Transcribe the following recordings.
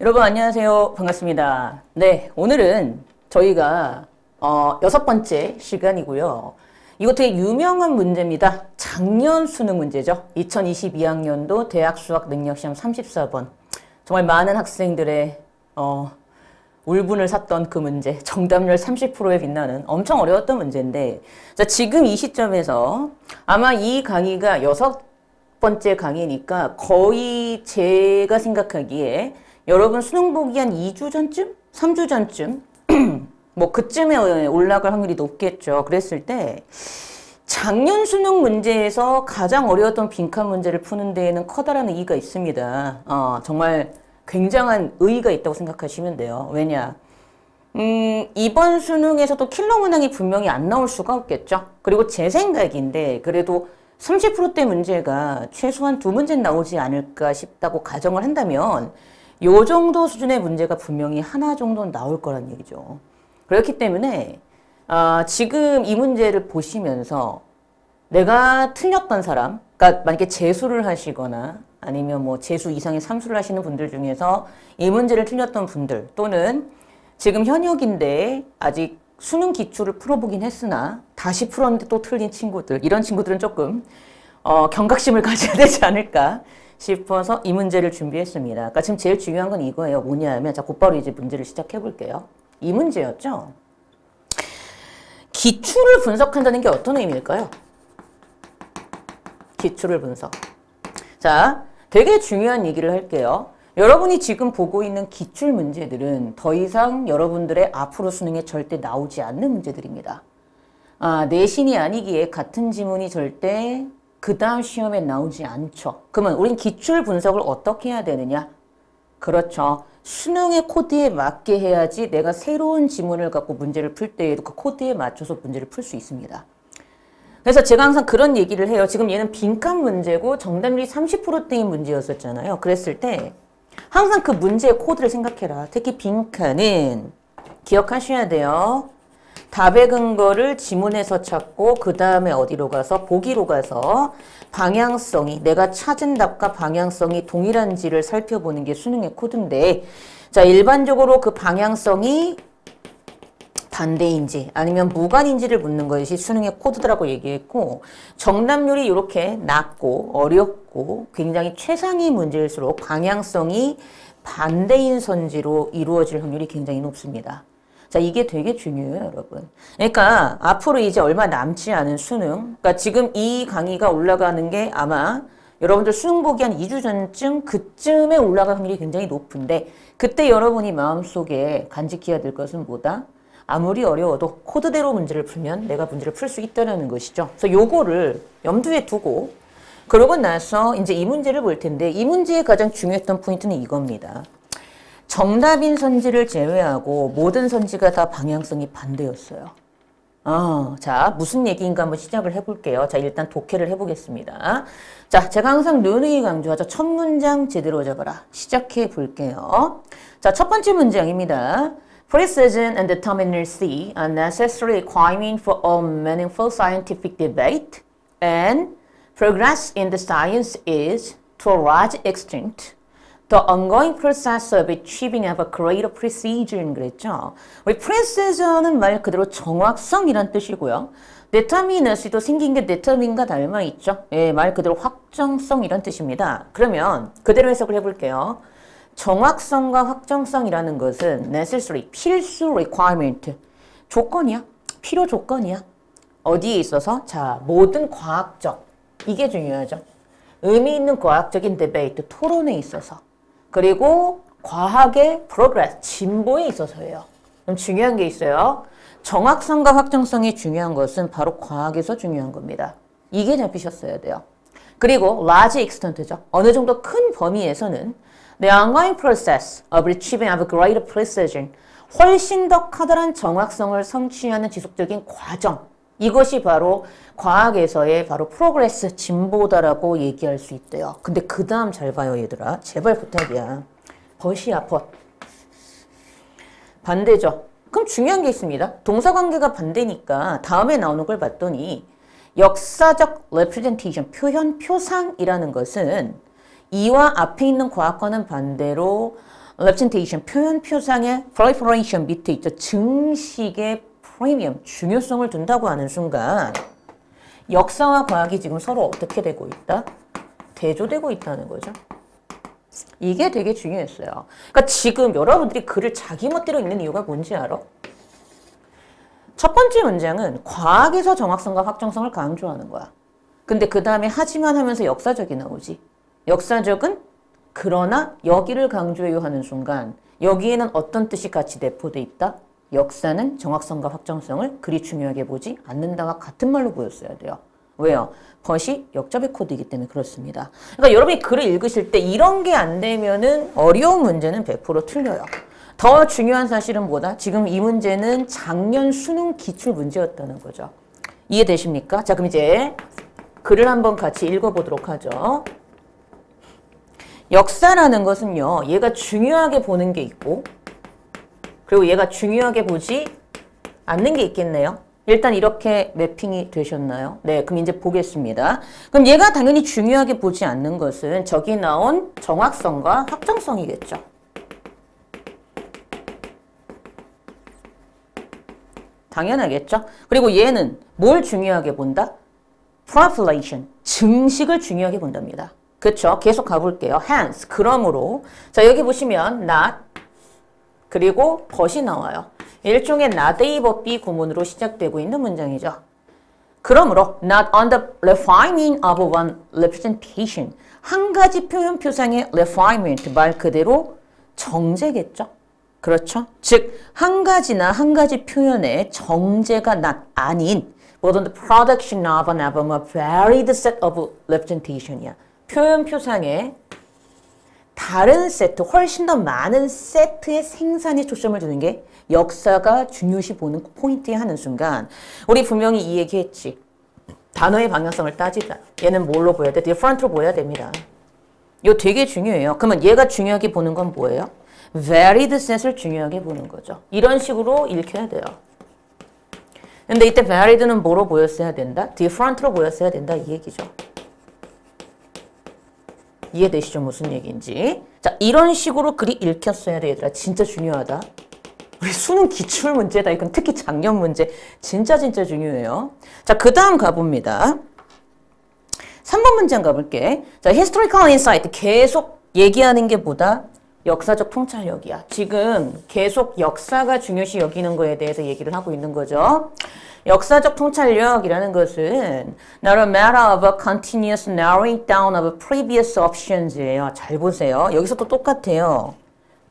여러분 안녕하세요. 반갑습니다. 네, 오늘은 저희가 6번째 시간이고요. 이거 되게 유명한 문제입니다. 작년 수능 문제죠. 2022학년도 대학 수학 능력시험 34번. 정말 많은 학생들의 울분을 샀던 그 문제, 정답률 30%에 빛나는 엄청 어려웠던 문제인데, 자, 지금 이 시점에서 아마 이 강의가 6번째 강의니까 거의 제가 생각하기에 여러분 수능 보기 한 2주 전쯤? 3주 전쯤? 뭐 그쯤에 올라갈 확률이 높겠죠. 그랬을 때 작년 수능 문제에서 가장 어려웠던 빈칸 문제를 푸는 데에는 커다란 의의가 있습니다. 정말 굉장한 의의가 있다고 생각하시면 돼요. 왜냐? 이번 수능에서도 킬러 문항이 분명히 안 나올 수가 없겠죠. 그리고 제 생각인데 그래도 30%대 문제가 최소한 2문제는 나오지 않을까 싶다고 가정을 한다면 요 정도 수준의 문제가 분명히 하나 정도는 나올 거란 얘기죠. 그렇기 때문에 지금 이 문제를 보시면서 내가 틀렸던 사람, 그러니까 만약에 재수를 하시거나 아니면 뭐 재수 이상의 삼수를 하시는 분들 중에서 이 문제를 틀렸던 분들 또는 지금 현역인데 아직 수능 기출을 풀어보긴 했으나 다시 풀었는데 또 틀린 친구들, 이런 친구들은 조금 경각심을 가져야 되지 않을까 싶어서 이 문제를 준비했습니다. 그러니까 지금 제일 중요한 건 이거예요. 뭐냐 하면 자, 곧바로 이제 문제를 시작해 볼게요. 이 문제였죠. 기출을 분석한다는 게 어떤 의미일까요? 기출을 분석. 자, 되게 중요한 얘기를 할게요. 여러분이 지금 보고 있는 기출 문제들은 더 이상 여러분들의 앞으로 수능에 절대 나오지 않는 문제들입니다. 내신이 아니기에 같은 지문이 절대 그 다음 시험에 나오지 않죠. 그러면 우린 기출 분석을 어떻게 해야 되느냐? 그렇죠. 수능의 코드에 맞게 해야지 내가 새로운 지문을 갖고 문제를 풀 때에도 그 코드에 맞춰서 문제를 풀 수 있습니다. 그래서 제가 항상 그런 얘기를 해요. 지금 얘는 빈칸 문제고 정답률이 30%대인 문제였었잖아요. 그랬을 때 항상 그 문제의 코드를 생각해라. 특히 빈칸은 기억하셔야 돼요. 답의 근거를 지문에서 찾고 그 다음에 어디로 가서 보기로 가서 방향성이 내가 찾은 답과 방향성이 동일한지를 살펴보는 게 수능의 코드인데 자 일반적으로 그 방향성이 반대인지 아니면 무관인지를 묻는 것이 수능의 코드라고 얘기했고 정답률이 이렇게 낮고 어렵고 굉장히 최상위 문제일수록 방향성이 반대인 선지로 이루어질 확률이 굉장히 높습니다. 자, 이게 되게 중요해요, 여러분. 그러니까 앞으로 이제 얼마 남지 않은 수능, 그러니까 지금 이 강의가 올라가는 게 아마 여러분들 수능 보기 한 2주 전쯤 그쯤에 올라갈 확률이 굉장히 높은데 그때 여러분이 마음속에 간직해야 될 것은 뭐다? 아무리 어려워도 코드대로 문제를 풀면 내가 문제를 풀 수 있다는 것이죠. 그래서 요거를 염두에 두고 그러고 나서 이제 이 문제를 볼 텐데 이 문제의 가장 중요했던 포인트는 이겁니다. 정답인 선지를 제외하고 모든 선지가 다 방향성이 반대였어요. 자, 무슨 얘기인가 한번 시작을 해볼게요. 자, 일단 독해를 해보겠습니다. 자, 제가 항상 누누이 강조하죠. 첫 문장 제대로 잡아라. 시작해 볼게요. 자, 첫 번째 문장입니다. Precision and determinacy are necessary requirement for all meaningful scientific debate, and progress in the science is, to a large extent, the ongoing process of achieving ever greater precision 그랬죠. 우리 precision은 말 그대로 정확성이란 뜻이고요. determinacy도 생긴 게 determine과 닮아 있죠. 예, 말 그대로 확정성이란 뜻입니다. 그러면 그대로 해석을 해볼게요. 정확성과 확정성이라는 것은 necessary, 필수 requirement, 조건이야. 필요 조건이야. 어디에 있어서? 자, 모든 과학적, 이게 중요하죠. 의미 있는 과학적인 debate, 토론에 있어서. 그리고 과학의 progress, 진보에 있어서예요. 그럼 중요한 게 있어요. 정확성과 확정성이 중요한 것은 바로 과학에서 중요한 겁니다. 이게 잡히셨어야 돼요. 그리고 large extent죠. 어느 정도 큰 범위에서는 the ongoing process of achieving ever greater precision, 훨씬 더 커다란 정확성을 성취하는 지속적인 과정, 이것이 바로 과학에서의 바로 프로그레스, 진보다라고 얘기할 수 있대요. 근데 그 다음 잘 봐요, 얘들아. 제발 부탁이야. 벗이야, 벗. 반대죠. 그럼 중요한 게 있습니다. 동사관계가 반대니까 다음에 나오는 걸 봤더니 역사적 representation, 표현, 표상이라는 것은 이와 앞에 있는 과거는 반대로 representation, 표현, 표상의 proliferation 밑에 있죠. 증식의 프리미엄, 중요성을 둔다고 하는 순간 역사와 과학이 지금 서로 어떻게 되고 있다? 대조되고 있다는 거죠. 이게 되게 중요했어요. 그러니까 지금 여러분들이 글을 자기 멋대로 읽는 이유가 뭔지 알아? 첫 번째 문장은 과학에서 정확성과 확정성을 강조하는 거야. 근데 그 다음에 하지만 하면서 역사적이 나오지. 역사적은 그러나 여기를 강조해요 하는 순간 여기에는 어떤 뜻이 같이 내포돼 있다? 역사는 정확성과 확정성을 그리 중요하게 보지 않는다와 같은 말로 보였어야 돼요. 왜요? 벗이 역접의 코드이기 때문에 그렇습니다. 그러니까 여러분이 글을 읽으실 때 이런 게 안 되면은 어려운 문제는 100% 틀려요. 더 중요한 사실은 뭐다? 지금 이 문제는 작년 수능 기출 문제였다는 거죠. 이해되십니까? 자, 그럼 이제 글을 한번 같이 읽어보도록 하죠. 역사라는 것은요, 얘가 중요하게 보는 게 있고, 그리고 얘가 중요하게 보지 않는 게 있겠네요. 일단 이렇게 매핑이 되셨나요? 네, 그럼 이제 보겠습니다. 그럼 얘가 당연히 중요하게 보지 않는 것은 저기 나온 정확성과 확정성이겠죠. 당연하겠죠. 그리고 얘는 뭘 중요하게 본다? Population, 증식을 중요하게 본답니다. 그렇죠? 계속 가볼게요. Hence, 그러므로 자 여기 보시면 not 그리고 but이 나와요. 일종의 not A but B 구문으로 시작되고 있는 문장이죠. 그러므로 not on the refinement of one representation 한 가지 표현 표상의 refinement 말 그대로 정제겠죠. 그렇죠? 즉 한 가지나 한 가지 표현의 정제가 not 아닌 but on the production of an album a varied set of representation이야. 표현 표상의 다른 세트, 훨씬 더 많은 세트의 생산에 초점을 두는 게 역사가 중요시 보는 포인트에 하는 순간 우리 분명히 이 얘기했지. 단어의 방향성을 따지다. 얘는 뭘로 보여야 돼? different로 보여야 됩니다. 이거 되게 중요해요. 그러면 얘가 중요하게 보는 건 뭐예요? varied set을 중요하게 보는 거죠. 이런 식으로 읽혀야 돼요. 근데 이때 varied는 뭐로 보였어야 된다? different로 보였어야 된다 이 얘기죠. 이해되시죠? 무슨 얘기인지. 자, 이런 식으로 글이 읽혔어야 돼, 얘들아. 진짜 중요하다. 우리 수능 기출 문제다. 이건 특히 작년 문제. 진짜 중요해요. 자, 그 다음 가봅니다. 3번 문장 가볼게. 자, historical insight. 계속 얘기하는 게 뭐다? 역사적 통찰력이야. 지금 계속 역사가 중요시 여기는 거에 대해서 얘기를 하고 있는 거죠. 역사적 통찰력이라는 것은 not a matter of a continuous narrowing down of previous options예요. 잘 보세요. 여기서도 똑같아요.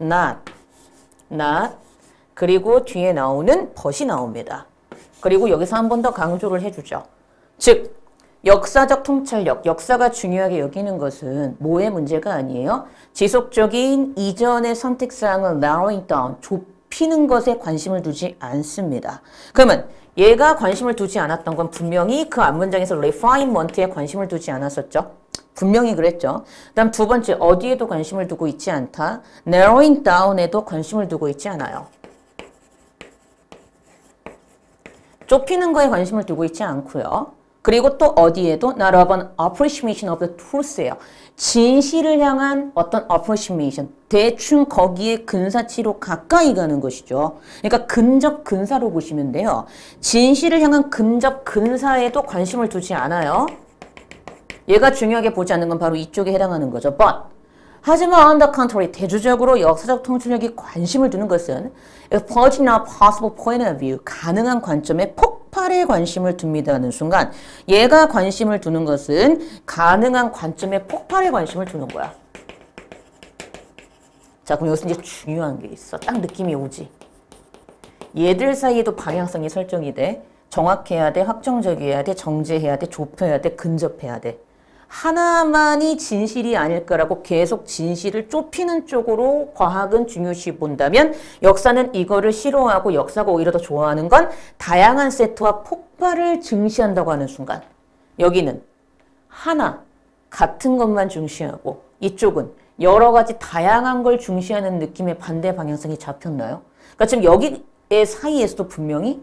not, 그리고 뒤에 나오는 but이 나옵니다. 그리고 여기서 한 번 더 강조를 해주죠. 즉, 역사적 통찰력, 역사가 중요하게 여기는 것은 뭐의 문제가 아니에요? 지속적인 이전의 선택사항을 narrowing down, 좁히는 것에 관심을 두지 않습니다. 그러면 얘가 관심을 두지 않았던 건 분명히 그 앞문장에서 refinement에 관심을 두지 않았었죠. 분명히 그랬죠. 그 다음 두 번째, 어디에도 관심을 두고 있지 않다. narrowing down에도 관심을 두고 있지 않아요. 좁히는 거에 관심을 두고 있지 않고요. 그리고 또 어디에도 not of an appreciation of the truth예요. 진실을 향한 어떤 appreciation, 대충 거기에 근사치로 가까이 가는 것이죠. 그러니까 근접 근사로 보시면 돼요. 진실을 향한 근접 근사에도 관심을 두지 않아요. 얘가 중요하게 보지 않는 건 바로 이쪽에 해당하는 거죠. But 하지만 on the contrary, 대조적으로 역사적 통찰력이 관심을 두는 것은 emerging a possible point of view, 가능한 관점에 폭발의 관심을 둡니다 하는 순간 얘가 관심을 두는 것은 가능한 관점에 폭발의 관심을 두는 거야. 자, 그럼 여기서 이제 중요한 게 있어. 딱 느낌이 오지. 얘들 사이에도 방향성이 설정이 돼. 정확해야 돼, 확정적이어야 돼, 정제해야 돼, 좁혀야 돼, 근접해야 돼. 하나만이 진실이 아닐까라고 계속 진실을 좁히는 쪽으로 과학은 중요시 본다면 역사는 이거를 싫어하고 역사가 오히려 더 좋아하는 건 다양한 세트와 폭발을 증시한다고 하는 순간 여기는 하나, 같은 것만 중시하고 이쪽은 여러 가지 다양한 걸 중시하는 느낌의 반대 방향성이 잡혔나요? 그러니까 지금 여기의 사이에서도 분명히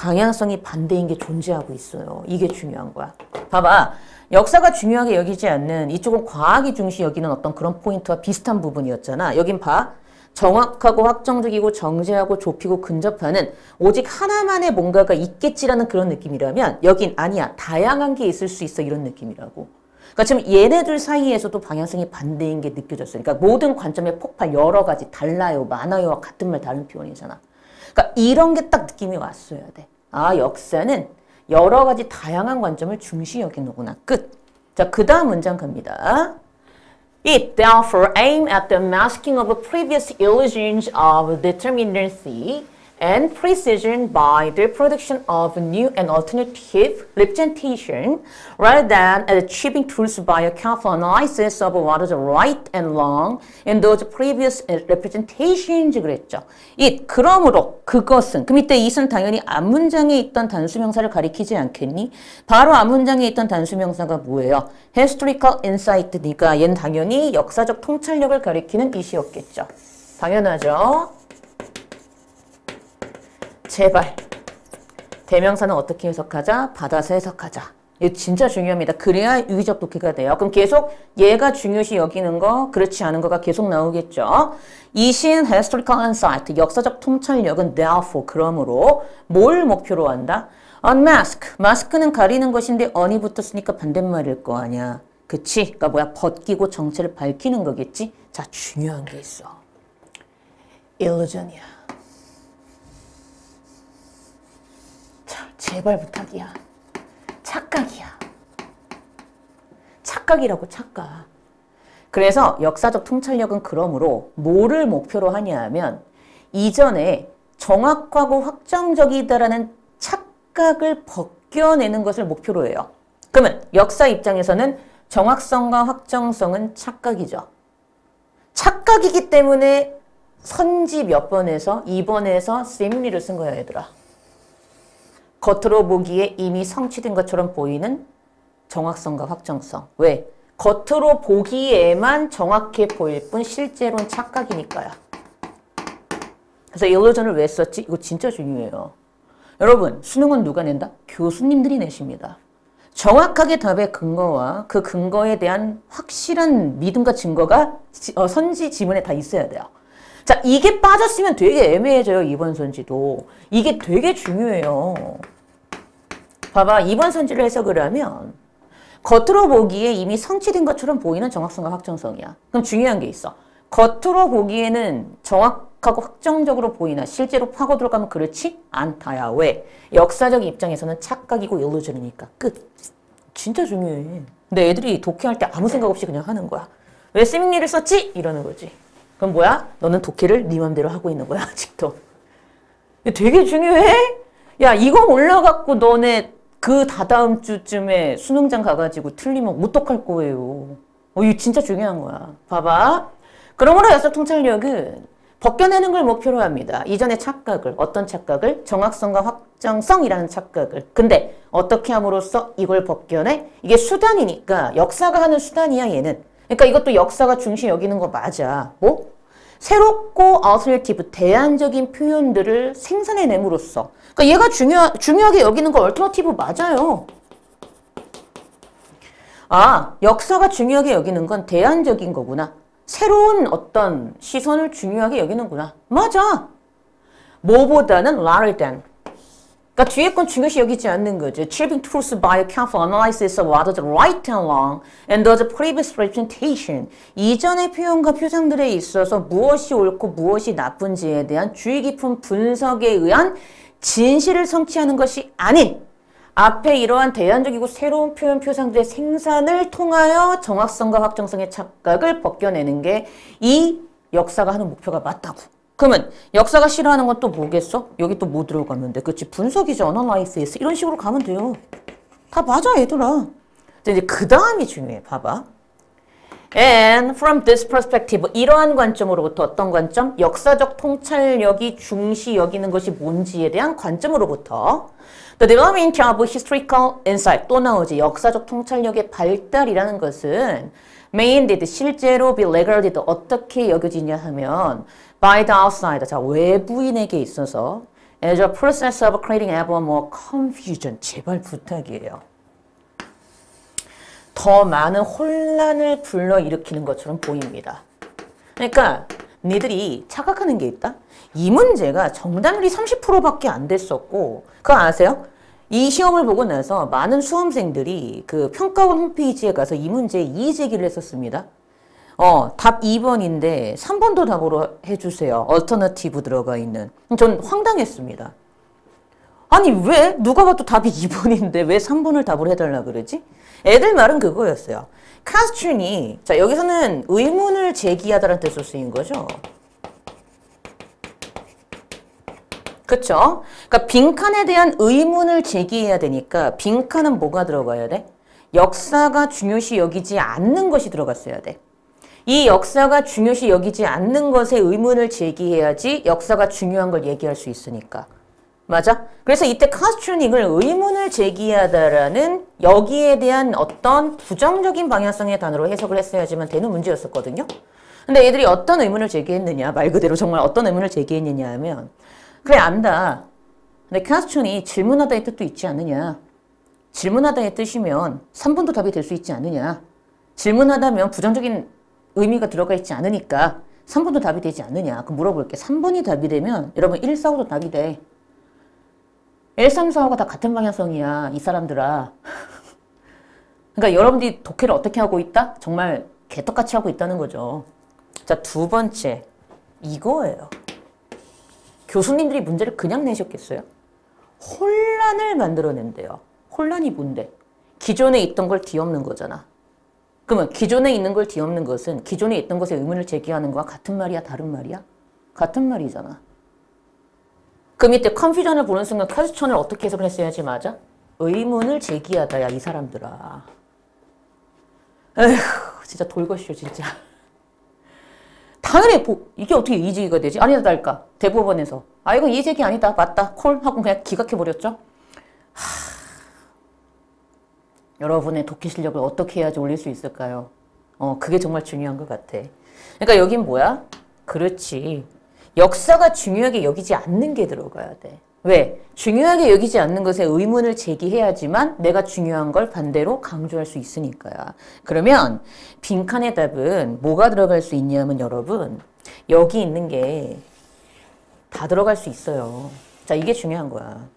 방향성이 반대인 게 존재하고 있어요. 이게 중요한 거야. 봐봐. 역사가 중요하게 여기지 않는 이쪽은 과학이 중시 여기는 어떤 그런 포인트와 비슷한 부분이었잖아. 여긴 봐. 정확하고 확정적이고 정제하고 좁히고 근접하는 오직 하나만의 뭔가가 있겠지라는 그런 느낌이라면 여긴 아니야. 다양한 게 있을 수 있어. 이런 느낌이라고. 그러니까 지금 얘네들 사이에서도 방향성이 반대인 게 느껴졌어요. 그러니까 모든 관점의 폭발 여러 가지 달라요. 많아요와 같은 말 다른 표현이잖아. 그러니까 이런 게 딱 느낌이 왔어야 돼. 아, 역사는 여러 가지 다양한 관점을 중시 여기는구나. 끝. 자, 그 다음 문장 갑니다. It therefore aimed at the masking of previous illusions of determinacy and precision by the production of new and alternative representation rather than achieving truth by a careful analysis of what is right and wrong in those previous representations 그랬죠. It, 그러므로, 그것은, 그 밑에 it은 당연히 앞문장에 있던 단수명사를 가리키지 않겠니? 바로 앞문장에 있던 단수명사가 뭐예요? historical insight니까 얘는 당연히 역사적 통찰력을 가리키는 it이었겠죠. 당연하죠. 제발 대명사는 어떻게 해석하자? 받아서 해석하자. 이거 진짜 중요합니다. 그래야 유기적 독해가 돼요. 그럼 계속 얘가 중요시 여기는 거, 그렇지 않은 거가 계속 나오겠죠. 이신 historical insight, 역사적 통찰력은 therefore, 그러므로 뭘 목표로 한다? unmask, 마스크는 가리는 것인데 on이 붙었으니까 반대말일 거 아니야. 그치? 그러니까 뭐야? 벗기고 정체를 밝히는 거겠지? 자, 중요한 게 있어. illusion이야. 제발 부탁이야. 착각이야. 착각이라고 착각. 그래서 역사적 통찰력은 그러므로 뭐를 목표로 하냐 하면 이전에 정확하고 확정적이다라는 착각을 벗겨내는 것을 목표로 해요. 그러면 역사 입장에서는 정확성과 확정성은 착각이죠. 착각이기 때문에 선지 몇 번에서 2번에서 세미니를 쓴 거야 얘들아. 겉으로 보기에 이미 성취된 것처럼 보이는 정확성과 확정성. 왜? 겉으로 보기에만 정확해 보일 뿐 실제로는 착각이니까요. 그래서 illusion을 왜 썼지? 이거 진짜 중요해요. 여러분, 수능은 누가 낸다? 교수님들이 내십니다. 정확하게 답의 근거와 그 근거에 대한 확실한 믿음과 증거가 선지 지문에 다 있어야 돼요. 자, 이게 빠졌으면 되게 애매해져요. 이번 선지도. 이게 되게 중요해요. 봐봐. 이번 선지를 해석을 하면 겉으로 보기에 이미 성취된 것처럼 보이는 정확성과 확정성이야. 그럼 중요한 게 있어. 겉으로 보기에는 정확하고 확정적으로 보이나 실제로 파고 들어가면 그렇지 않다야. 왜? 역사적 입장에서는 착각이고 illusion이니까. 끝. 진짜 중요해. 근데 애들이 독해할 때 아무 생각 없이 그냥 하는 거야. 왜 세미니를 썼지? 이러는 거지. 그럼 뭐야? 너는 독해를 네 맘대로 하고 있는 거야, 아직도. 되게 중요해? 야, 이거 몰라갖고 너네 그 다다음 주쯤에 수능장 가가지고 틀리면 어떡할 거예요. 이거 진짜 중요한 거야. 봐봐. 그러므로 역사 통찰력은 벗겨내는 걸 목표로 합니다. 이전의 착각을, 어떤 착각을? 정확성과 확정성이라는 착각을. 근데 어떻게 함으로써 이걸 벗겨내? 이게 수단이니까 역사가 하는 수단이야, 얘는. 그러니까 이것도 역사가 중시 여기는 거 맞아. 뭐? 새롭고 alternative, 대안적인 표현들을 생산해냄으로써. 그러니까 얘가 중요하게 여기는 거 alternative 맞아요. 아, 역사가 중요하게 여기는 건 대안적인 거구나. 새로운 어떤 시선을 중요하게 여기는구나. 맞아. 뭐보다는 rather than. 그러니까 뒤에 건 중요시 여기지 않는 거죠. Achieving truth by a careful analysis of what is right and wrong and the previous representation. 이전의 표현과 표상들에 있어서 무엇이 옳고 무엇이 나쁜지에 대한 주의 깊은 분석에 의한 진실을 성취하는 것이 아닌 앞에 이러한 대안적이고 새로운 표현 표상들의 생산을 통하여 정확성과 확정성의 착각을 벗겨내는 게 이 역사가 하는 목표가 맞다고. 그러면 역사가 싫어하는 건 또 뭐겠어? 여기 또 뭐 들어가면 돼? 그렇지. 분석이죠. 어널라이시스. 이런 식으로 가면 돼요. 다 맞아, 얘들아. 이제 그 다음이 중요해. 봐봐. And from this perspective, 이러한 관점으로부터 어떤 관점? 역사적 통찰력이 중시 여기는 것이 뭔지에 대한 관점으로부터 The development of historical insight, 또 나오지. 역사적 통찰력의 발달이라는 것은 may indeed, 실제로 be regarded, 어떻게 여겨지냐 하면 by the outsider, 자, 외부인에게 있어서 as a process of creating ever more confusion. 제발 부탁이에요. 더 많은 혼란을 불러일으키는 것처럼 보입니다. 그러니까 니들이 착각하는 게 있다. 이 문제가 정답률이 30%밖에 안 됐었고 그거 아세요? 이 시험을 보고 나서 많은 수험생들이 그 평가원 홈페이지에 가서 이 문제에 이의 제기를 했었습니다. 답 2번인데 3번도 답으로 해주세요. 얼터너티브 들어가 있는. 전 황당했습니다. 아니 왜 누가 봐도 답이 2번인데 왜 3번을 답을 해달라 그러지? 애들 말은 그거였어요. 퀘스천이 자 여기서는 의문을 제기하다라는 뜻으로 쓰인 거죠. 그쵸? 그러니까 빈칸에 대한 의문을 제기해야 되니까 빈칸은 뭐가 들어가야 돼? 역사가 중요시 여기지 않는 것이 들어갔어야 돼. 이 역사가 중요시 여기지 않는 것에 의문을 제기해야지 역사가 중요한 걸 얘기할 수 있으니까. 맞아? 그래서 이때 questioning을 의문을 제기하다라는 여기에 대한 어떤 부정적인 방향성의 단어로 해석을 했어야지만 되는 문제였었거든요. 근데 얘들이 어떤 의문을 제기했느냐, 말 그대로 정말 어떤 의문을 제기했느냐 하면 그래 안다. 근데 question이 질문하다의 뜻도 있지 않느냐. 질문하다의 뜻이면 3번도 답이 될 수 있지 않느냐. 질문하다면 부정적인 의미가 들어가 있지 않으니까 3번도 답이 되지 않느냐. 그럼 물어볼게. 3번이 답이 되면 여러분 1, 4, 5도 답이 돼. 1, 3, 4, 5가 다 같은 방향성이야. 이 사람들아. 그러니까 여러분들이 독해를 어떻게 하고 있다? 정말 개떡같이 하고 있다는 거죠. 자, 두 번째. 이거예요. 교수님들이 문제를 그냥 내셨겠어요? 혼란을 만들어낸대요. 혼란이 뭔데? 기존에 있던 걸 뒤엎는 거잖아. 그러면 기존에 있는 걸 뒤엎는 것은 기존에 있던 것에 의문을 제기하는 거와 같은 말이야? 다른 말이야? 같은 말이잖아. 그럼 이때 컨퓨전을 보는 순간 퀘스천을 어떻게 해석을 했어야지 맞아? 의문을 제기하다야 이 사람들아. 에휴 진짜 돌것이요 진짜. 당연히 이게 어떻게 이의제기가 되지? 아니다 달까? 대법원에서 이건 이의제기 아니다. 맞다. 콜 하고 그냥 기각해버렸죠. 여러분의 독해 실력을 어떻게 해야지 올릴 수 있을까요? 그게 정말 중요한 것 같아. 그러니까 여긴 뭐야? 그렇지. 역사가 중요하게 여기지 않는 게 들어가야 돼. 왜? 중요하게 여기지 않는 것에 의문을 제기해야지만 내가 중요한 걸 반대로 강조할 수 있으니까요. 그러면 빈칸의 답은 뭐가 들어갈 수 있냐면 여러분 여기 있는 게 다 들어갈 수 있어요. 자, 이게 중요한 거야.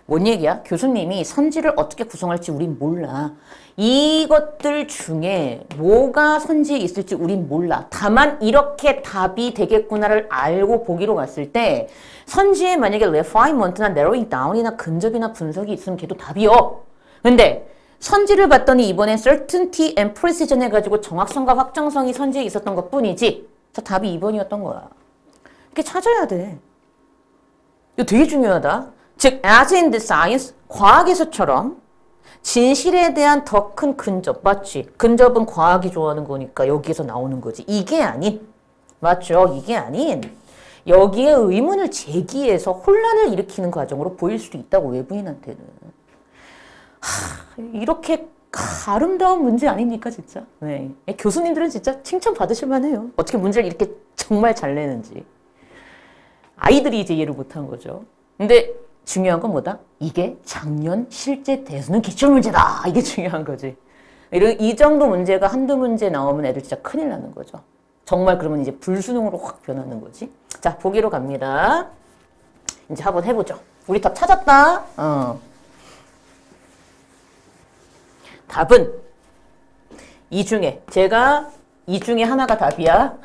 뭔 얘기야? 교수님이 선지를 어떻게 구성할지 우린 몰라. 이것들 중에 뭐가 선지에 있을지 우린 몰라. 다만 이렇게 답이 되겠구나를 알고 보기로 갔을 때 선지에 만약에 refinement나 narrowing down이나 근접이나 분석이 있으면 걔도 답이요. 근데 선지를 봤더니 이번엔 certainty and precision 해가지고 정확성과 확정성이 선지에 있었던 것 뿐이지. 자, 답이 2번이었던 거야. 이렇게 찾아야 돼. 이거 되게 중요하다. 즉, as in the science, 과학에서처럼 진실에 대한 더 큰 근접, 맞지? 근접은 과학이 좋아하는 거니까 여기에서 나오는 거지. 이게 아닌, 맞죠? 이게 아닌 여기에 의문을 제기해서 혼란을 일으키는 과정으로 보일 수도 있다고 외부인한테는. 이렇게 아름다운 문제 아닙니까 진짜? 네. 교수님들은 진짜 칭찬받으실 만해요. 어떻게 문제를 이렇게 정말 잘 내는지. 아이들이 이제 이해를 못한 거죠. 근데 중요한 건 뭐다? 이게 작년 실제 대수능 기출문제다. 이게 중요한 거지. 이 정도 문제가 한두 문제 나오면 애들 진짜 큰일 나는 거죠. 정말 그러면 이제 불수능으로 확 변하는 거지. 자, 보기로 갑니다. 이제 한번 해보죠. 우리 답 찾았다. 답은 이 중에 제가 이 중에 하나가 답이야.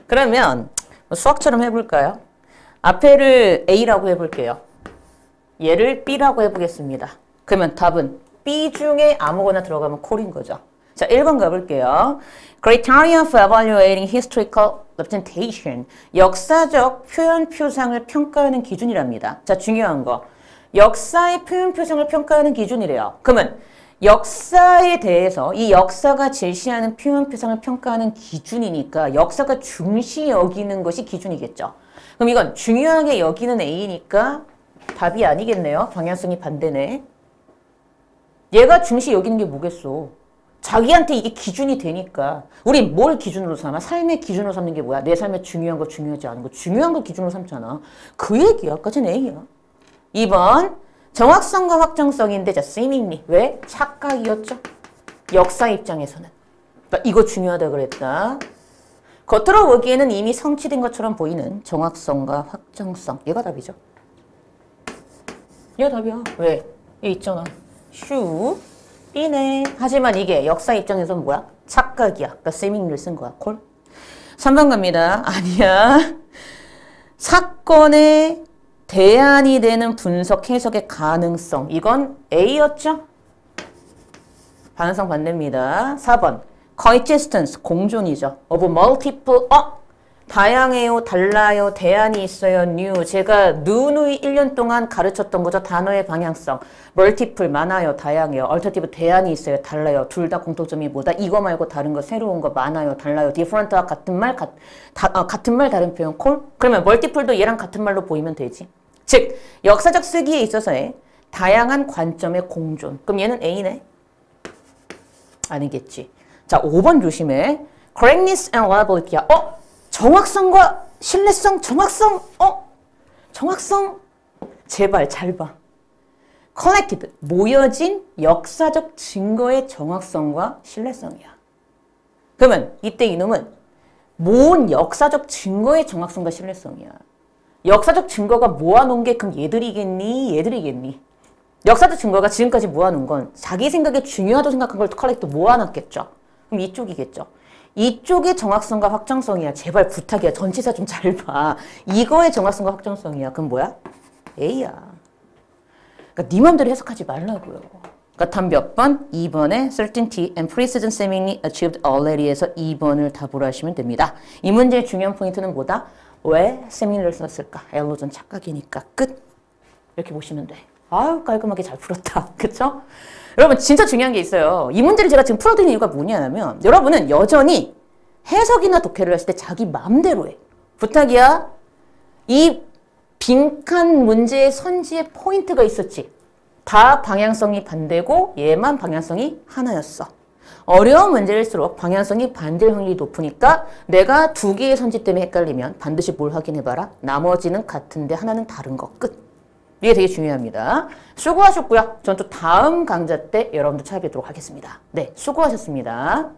그러면 수학처럼 해볼까요? 앞에를 A라고 해볼게요. 얘를 B라고 해보겠습니다. 그러면 답은 B 중에 아무거나 들어가면 콜인 거죠. 자, 1번 가볼게요. Criteria for evaluating historical representation. 역사적 표현 표상을 평가하는 기준이랍니다. 자, 중요한 거. 역사의 표현 표상을 평가하는 기준이래요. 그러면 역사에 대해서 이 역사가 제시하는 표현 표상을 평가하는 기준이니까 역사가 중시 여기는 것이 기준이겠죠. 그럼 이건 중요하게 여기는 A니까 답이 아니겠네요. 방향성이 반대네. 얘가 중시 여기는 게 뭐겠어? 자기한테 이게 기준이 되니까. 우리 뭘 기준으로 삼아? 삶의 기준으로 삼는 게 뭐야? 내 삶에 중요한 거, 중요하지 않은 거. 중요한 거 기준으로 삼잖아. 그 얘기야. 까지는 A야. 2번. 정확성과 확정성인데 자, seemingly. 왜? 착각이었죠. 역사 입장에서는. 그러니까 이거 중요하다 그랬다. 겉으로 보기에는 이미 성취된 것처럼 보이는 정확성과 확정성. 얘가 답이죠. 얘가 답이야. 왜? 얘 있잖아. 슈. B네. 하지만 이게 역사 입장에서는 뭐야? 착각이야. 그러니까 seemingly를 쓴 거야. 콜. 3번 갑니다. 아니야. 사건의 대안이 되는 분석, 해석의 가능성. 이건 A였죠? 반응성 반대입니다. 4번. coexistence, 공존이죠. of multiple, 다양해요, 달라요, 대안이 있어요, new. 제가 누누이 1년 동안 가르쳤던 거죠. 단어의 방향성. multiple, 많아요, 다양해요. alternative, 대안이 있어요, 달라요. 둘 다 공통점이 뭐다? 이거 말고 다른 거, 새로운 거, 많아요, 달라요. different와 같은 말, 같은 말, 다른 표현, 콜? 그러면 multiple도 얘랑 같은 말로 보이면 되지. 즉, 역사적 쓰기에 있어서의 다양한 관점의 공존. 그럼 얘는 A네? 아니겠지. 자, 5번 조심해. correctness and reliability야. 정확성과 신뢰성, 정확성, 정확성. 제발 잘 봐. collected, 모여진 역사적 증거의 정확성과 신뢰성이야. 그러면 이때 이놈은 모은 역사적 증거의 정확성과 신뢰성이야. 역사적 증거가 모아놓은 게 그럼 얘들이겠니? 얘들이겠니? 역사적 증거가 지금까지 모아놓은 건 자기 생각에 중요하다고 생각한 걸 컬렉트 모아놨겠죠. 그럼 이쪽이겠죠. 이쪽의 정확성과 확정성이야. 제발 부탁이야. 전치사 좀 잘 봐. 이거의 정확성과 확정성이야. 그럼 뭐야? A야. 그러니까 네 맘대로 해석하지 말라고요. 그러니까 답 몇 번? 2번에 certainty and precision seemingly achieved already에서 2번을 답으로 하시면 됩니다. 이 문제의 중요한 포인트는 뭐다? 왜 seemingly를 썼을까? 엘로전 착각이니까 끝. 이렇게 보시면 돼. 아유 깔끔하게 잘 풀었다. 그쵸? 여러분 진짜 중요한 게 있어요. 이 문제를 제가 지금 풀어드리는 이유가 뭐냐면 여러분은 여전히 해석이나 독해를 했을 때 자기 마음대로 해. 부탁이야. 이 빈칸 문제의 선지에 포인트가 있었지. 다 방향성이 반대고 얘만 방향성이 하나였어. 어려운 문제일수록 방향성이 반대일 확률이 높으니까 내가 두 개의 선지 때문에 헷갈리면 반드시 뭘 확인해봐라. 나머지는 같은데 하나는 다른 거 끝. 이게 되게 중요합니다. 수고하셨고요. 전 또 다음 강좌 때 여러분들 찾아뵙도록 하겠습니다. 네, 수고하셨습니다.